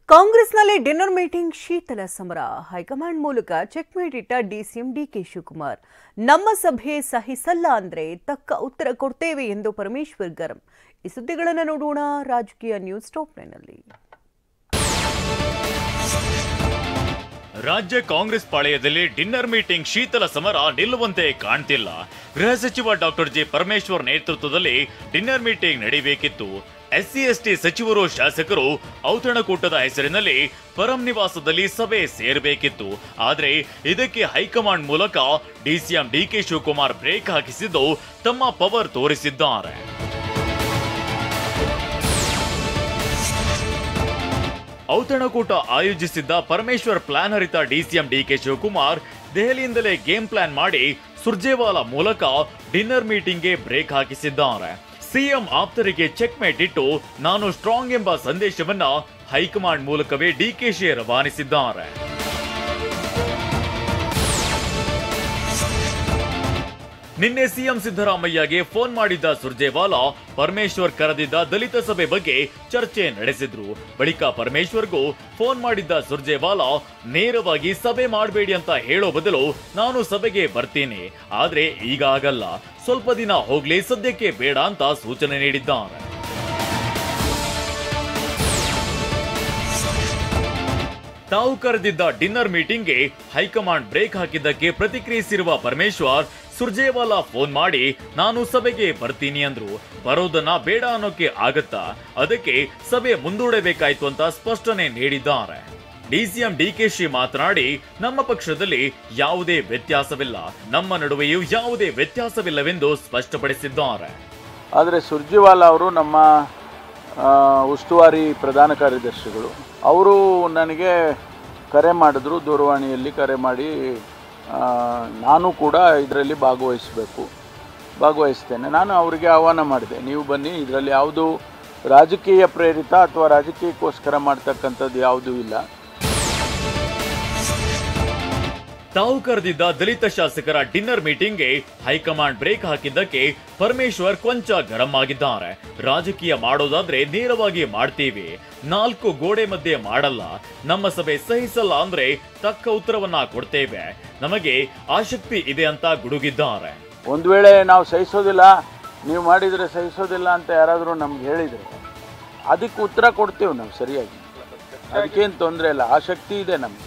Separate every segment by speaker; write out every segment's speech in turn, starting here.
Speaker 1: ಕಾಂಗ್ರೆಸ್ನಲ್ಲಿ dinner meeting ಶೀತಲ ಸಮರ. ಹೈಕಮಾಂಡ್ ಮೂಲಕ ಚೆಕ್ಮೇಟ್ ಇಟ್ಟ ಡಿಸಿಎಂ ಡಿಕೆ ಶಿವಕುಮಾರ್. ನಮ್ಮ ಸಭೆ ಸಹಿಸಲ್ಲ ಅಂದ್ರೆ ತಕ್ಕ ಉತ್ತರ ಕೊಡ್ತೇವೆ ಎಂದು ಪರಮೇಶ್ವರ್ ಗರಂ. ಈ ಸುದ್ದಿಗಳನ್ನು ನೋಡೋಣ ರಾಜಕೀಯ ನ್ಯೂಸ್ ಟಾಪ್ 9 ನಲ್ಲಿ.
Speaker 2: ರಾಜ್ಯ ಕಾಂಗ್ರೆಸ್ ಪಾಳೆಯದಲ್ಲಿ ಡಿನ್ನರ್ ಮೀಟಿಂಗ್ ಶೀತಲ ಸಮರ ನಿಲ್ಲುವಂತೆ ಕಾಣ್ತಿಲ್ಲ. ಗೃಹ ಸಚಿವ ಡಾಕ್ಟರ್ ಜಿ ಪರಮೇಶ್ವರ್ ನೇತೃತ್ವದಲ್ಲಿ ಡಿನ್ನರ್ ಮೀಟಿಂಗ್ ನಡೆಯಬೇಕಿತ್ತು. SC/ST ಸಚಿವರು ಶಾಸಕರು ಔತಣಕೂಟದ ಹೆಸರಿನಲ್ಲಿ ಪರಂ ನಿವಾಸದಲ್ಲಿ ಸಭೆ ಸೇರಬೇಕಿತ್ತು. ಆದರೆ ಇದಕ್ಕೆ ಹೈಕಮಾಂಡ್ ಮೂಲಕ ಡಿಸಿಎಂ ಡಿಕೆ ಶಿವಕುಮಾರ್ ಬ್ರೇಕ್ ಹಾಕಿಸಿದ್ದು ತಮ್ಮ ಪವರ್ ತೋರಿಸಿದ್ದಾರೆ. ಔತಣಕೂಟ ಆಯೋಜಿಸಿದ್ದ ಪರಮೇಶ್ವರ್ ಪ್ಲಾನ್ ಅರಿತ ಡಿಸಿಎಂ ಡಿಕೆ ಶಿವಕುಮಾರ್ ದೆಹಲಿಯಿಂದಲೇ ಗೇಮ್ ಪ್ಲಾನ್ ಮಾಡಿ ಸುರ್ಜೇವಾಲಾ ಮೂಲಕ ಡಿನ್ನರ್ ಮೀಟಿಂಗ್ಗೆ ಬ್ರೇಕ್ ಹಾಕಿಸಿದ್ದಾರೆ. ಸಿಎಂ ಆಪ್ತರಿಗೆ ಚೆಕ್ಮೇಟ್ ಇಟ್ಟು ನಾನು ಸ್ಟ್ರಾಂಗ್ ಎಂಬ ಸಂದೇಶವನ್ನ ಹೈಕಮಾಂಡ್ ಮೂಲಕವೇ ಡಿಕೆಶಿ ರವಾನಿಸಿದ್ದಾರೆ. ನಿನ್ನೆ ಸಿಎಂ ಸಿದ್ದರಾಮಯ್ಯಗೆ ಫೋನ್ ಮಾಡಿದ್ದ ಸುರ್ಜೇವಾಲಾ ಪರಮೇಶ್ವರ್ ಕರೆದಿದ್ದ ದಲಿತ ಸಭೆ ಬಗ್ಗೆ ಚರ್ಚೆ ನಡೆಸಿದ್ರು. ಬಳಿಕ ಪರಮೇಶ್ವರ್ಗೂ ಫೋನ್ ಮಾಡಿದ್ದ ಸುರ್ಜೇವಾಲಾ ನೇರವಾಗಿ ಸಭೆ ಮಾಡಬೇಡಿ ಅಂತ ಹೇಳೋ ಬದಲು ನಾನು ಸಭೆಗೆ ಬರ್ತೀನಿ, ಆದ್ರೆ ಈಗ ಆಗಲ್ಲ, ಸ್ವಲ್ಪ ದಿನ ಹೋಗ್ಲಿ, ಸದ್ಯಕ್ಕೆ ಬೇಡ ಅಂತ ಸೂಚನೆ ನೀಡಿದ್ದಾರೆ. ತಾವು ಕರೆದಿದ್ದ ಡಿನ್ನರ್ ಮೀಟಿಂಗ್ಗೆ ಹೈಕಮಾಂಡ್ ಬ್ರೇಕ್ ಹಾಕಿದ್ದಕ್ಕೆ ಪ್ರತಿಕ್ರಿಯಿಸಿರುವ ಪರಮೇಶ್ವರ್ ಸುರ್ಜೇವಾಲಾ ಫೋನ್ ಮಾಡಿ ನಾನು ಸಭೆಗೆ ಬರ್ತೀನಿ ಅಂದ್ರು. ಬರೋದನ್ನ ಬೇಡ ಅನ್ನೋಕೆ ಆಗತ್ತಾ, ಅದಕ್ಕೆ ಸಭೆ ಮುಂದೂಡಬೇಕಾಯ್ತು ಅಂತ ಸ್ಪಷ್ಟನೆ ನೀಡಿದ್ದಾರೆ. ಡಿಸಿಎಂ ಡಿಕೆಶಿ ಮಾತನಾಡಿ ನಮ್ಮ ಪಕ್ಷದಲ್ಲಿ ಯಾವುದೇ ವ್ಯತ್ಯಾಸವಿಲ್ಲ, ನಮ್ಮ ನಡುವೆಯೂ ಯಾವುದೇ ವ್ಯತ್ಯಾಸವಿಲ್ಲವೆಂದು ಸ್ಪಷ್ಟಪಡಿಸಿದ್ದಾರೆ.
Speaker 3: ಆದರೆ ಸುರ್ಜೇವಾಲಾ ಅವರು ನಮ್ಮ ಉಸ್ತುವಾರಿ ಪ್ರಧಾನ ಕಾರ್ಯದರ್ಶಿಗಳು, ಅವರು ನನಗೆ ಕರೆ ಮಾಡಿದ್ರು, ದೂರವಾಣಿಯಲ್ಲಿ ಕರೆ ಮಾಡಿ ನಾನು ಕೂಡ ಇದರಲ್ಲಿ ಭಾಗವಹಿಸ್ತೇನೆ. ನಾನು ಅವರಿಗೆ ಆಹ್ವಾನ ಮಾಡಿದೆ, ನೀವು ಬನ್ನಿ, ಇದರಲ್ಲಿ ಯಾವುದು ರಾಜಕೀಯ ಪ್ರೇರಿತ ಅಥವಾ ರಾಜಕೀಯಕ್ಕೋಸ್ಕರ ಮಾಡ್ತಕ್ಕಂಥದ್ದು ಯಾವುದೂ ಇಲ್ಲ.
Speaker 2: ತಾವು ಕರೆದಿದ್ದ ದಲಿತ ಶಾಸಕರ ಡಿನ್ನರ್ ಮೀಟಿಂಗ್ಗೆ ಹೈಕಮಾಂಡ್ ಬ್ರೇಕ್ ಹಾಕಿದ್ದಕ್ಕೆ ಪರಮೇಶ್ವರ್ ಕೊಂಚ ಗರಂ ಆಗಿದ್ದಾರೆ. ರಾಜಕೀಯ ಮಾಡೋದಾದ್ರೆ ನೇರವಾಗಿ ಮಾಡ್ತೀವಿ, 4 ಗೋಡೆ ಮಧ್ಯೆ ಮಾಡಲ್ಲ, ನಮ್ಮ ಸಭೆ ಸಹಿಸಲ್ಲ ಅಂದ್ರೆ ತಕ್ಕ ಉತ್ತರವನ್ನ ಕೊಡ್ತೇವೆ, ನಮಗೆ ಆಸಕ್ತಿ ಇದೆ ಅಂತ ಗುಡುಗಿದ್ದಾರೆ.
Speaker 3: ಒಂದು ವೇಳೆ ನಾವು ಸಹಿಸೋದಿಲ್ಲ, ನೀವು ಮಾಡಿದರೆ ಸಹಿಸೋದಿಲ್ಲ ಅಂತ ಯಾರಾದರೂ ನಮ್ಗೆ ಹೇಳಿದರೆ ಅದಕ್ಕೆ ಉತ್ತರ ಕೊಡ್ತೇವೆ ನಾವು ಸರಿಯಾಗಿ, ಅದಕ್ಕೇನು ತೊಂದರೆ ಇಲ್ಲ, ಆಸಕ್ತಿ ಇದೆ ನಮ್ಗೆ.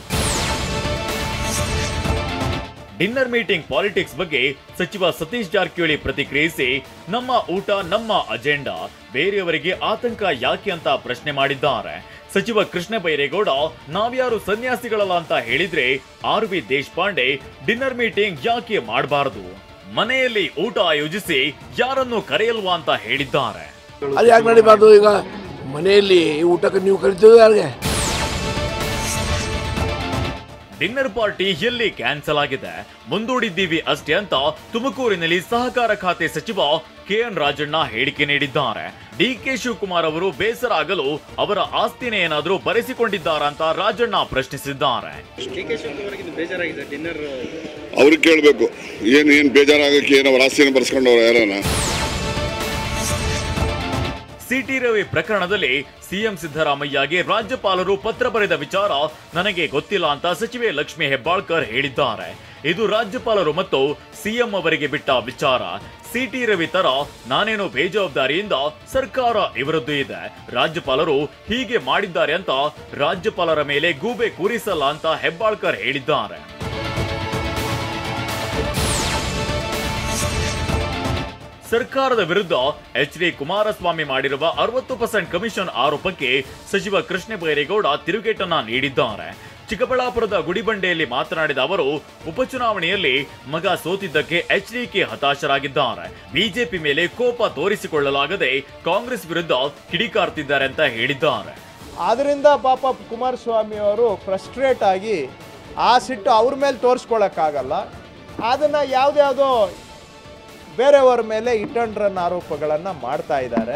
Speaker 2: ಡಿನ್ನರ್ ಮೀಟಿಂಗ್ ಪಾಲಿಟಿಕ್ಸ್ ಬಗ್ಗೆ ಸಚಿವ ಸತೀಶ್ ಜಾರಕಿಹೊಳಿ ಪ್ರತಿಕ್ರಿಯಿಸಿ ನಮ್ಮ ಊಟ ನಮ್ಮ ಅಜೆಂಡಾ, ಬೇರೆಯವರಿಗೆ ಆತಂಕ ಯಾಕೆ ಅಂತ ಪ್ರಶ್ನೆ ಮಾಡಿದ್ದಾರೆ. ಸಚಿವ ಕೃಷ್ಣ ಬೈರೇಗೌಡ ನಾವ್ಯಾರು ಸನ್ಯಾಸಿಗಳಲ್ಲ ಅಂತ ಹೇಳಿದ್ರೆ RV ದೇಶಪಾಂಡೆ ಡಿನ್ನರ್ ಮೀಟಿಂಗ್ ಯಾಕೆ ಮಾಡಬಾರದು, ಮನೆಯಲ್ಲಿ ಊಟ ಆಯೋಜಿಸಿ ಯಾರನ್ನು ಕರೆಯಲ್ವಾ ಅಂತ ಹೇಳಿದ್ದಾರೆ.
Speaker 4: ಅದು ಯಾಕೆ ನಡಿಬಾರ್ದು? ಈಗ ಮನೆಯಲ್ಲಿ ಊಟಕ್ಕೆ ನೀವು ಕರಿತೀವಿ ಯಾರಿಗೆ?
Speaker 2: ಡಿನ್ನರ್ ಪಾರ್ಟಿ ಎಲ್ಲಿ ಕ್ಯಾನ್ಸಲ್ ಆಗಿದೆ, ಮುಂದೂಡಿದ್ದೀವಿ ಅಷ್ಟೇ ಅಂತ ತುಮಕೂರಿನಲ್ಲಿ ಸಹಕಾರ ಖಾತೆ ಸಚಿವ KN ರಾಜಣ್ಣ ಹೇಳಿಕೆ ನೀಡಿದ್ದಾರೆ. ಡಿಕೆ ಶಿವಕುಮಾರ್ ಅವರು ಬೇಸರ ಆಗಲು ಅವರ ಆಸ್ತಿನೇ ಏನಾದರೂ ಬರೆಸಿಕೊಂಡಿದ್ದಾರಾ ಅಂತ ರಾಜಣ್ಣ ಪ್ರಶ್ನಿಸಿದ್ದಾರೆ.
Speaker 5: ಅವ್ರಿಗೆ ಕೇಳಬೇಕು, ಏನ್ ಬೇಜಾರಾಗಕ್ಕೆ ಏನು ಅವರ ಆಸ್ತಿನ ಬರೆಸ್ಕೊಂಡವ್ರು ಯಾರನ್ನ.
Speaker 2: ಸಿಟಿ ರವಿ ಪ್ರಕರಣದಲ್ಲಿ ಸಿಎಂ ಸಿದ್ದರಾಮಯ್ಯಗೆ ರಾಜ್ಯಪಾಲರು ಪತ್ರ ಬರೆದ ವಿಚಾರ ನನಗೆ ಗೊತ್ತಿಲ್ಲ ಅಂತ ಸಚಿವೆ ಲಕ್ಷ್ಮಿ ಹೆಬ್ಬಾಳ್ಕರ್ ಹೇಳಿದ್ದಾರೆ. ಇದು ರಾಜ್ಯಪಾಲರು ಮತ್ತು ಸಿಎಂ ಅವರಿಗೆ ಬಿಟ್ಟ ವಿಚಾರ. ಸಿಟಿ ರವಿ ತರ ನಾನೇನೋ ಬೇಜವಾಬ್ದಾರಿಯಿಂದ ಸರ್ಕಾರ ಇವರದ್ದು ಇದೆ, ರಾಜ್ಯಪಾಲರು ಹೀಗೆ ಮಾಡಿದ್ದಾರೆ ಅಂತ ರಾಜ್ಯಪಾಲರ ಮೇಲೆ ಗೂಬೆ ಕೂರಿಸಲ್ಲ ಅಂತ ಹೆಬ್ಬಾಳ್ಕರ್ ಹೇಳಿದ್ದಾರೆ. ಸರ್ಕಾರದ ವಿರುದ್ಧ HD ಕುಮಾರಸ್ವಾಮಿ ಮಾಡಿರುವ 60% ಕಮಿಷನ್ ಆರೋಪಕ್ಕೆ ಸಚಿವ ಕೃಷ್ಣ ಬೈರೇಗೌಡ ತಿರುಗೇಟನ್ನ ನೀಡಿದ್ದಾರೆ. ಚಿಕ್ಕಬಳ್ಳಾಪುರದ ಗುಡಿಬಂಡೆಯಲ್ಲಿ ಮಾತನಾಡಿದ ಅವರು ಉಪಚುನಾವಣೆಯಲ್ಲಿ ಮಗ ಸೋತಿದ್ದಕ್ಕೆ HDK ಹತಾಶರಾಗಿದ್ದಾರೆ. ಬಿಜೆಪಿ ಮೇಲೆ ಕೋಪ ತೋರಿಸಿಕೊಳ್ಳಲಾಗದೆ ಕಾಂಗ್ರೆಸ್ ವಿರುದ್ಧ ಕಿಡಿಕಾರ್ತಿದ್ದಾರೆ ಅಂತ ಹೇಳಿದ್ದಾರೆ.
Speaker 6: ಆದ್ರಿಂದ ಪಾಪ ಕುಮಾರಸ್ವಾಮಿ ಅವರು ಫ್ರಸ್ಟ್ರೇಟ್ ಆಗಿ ಆ ಸಿಟ್ಟು ಅವ್ರ ಮೇಲೆ ತೋರಿಸ್ಕೊಳ್ಳೋಕ್ಕಾಗಲ್ಲ, ಅದನ್ನು ಯಾವುದ್ಯಾವುದೋ ಬೇರೆಯವರ ಮೇಲೆ ಇಟ್ ಅಂಡ್ ರನ್ ಆರೋಪಗಳನ್ನು ಮಾಡ್ತಾ ಇದ್ದಾರೆ.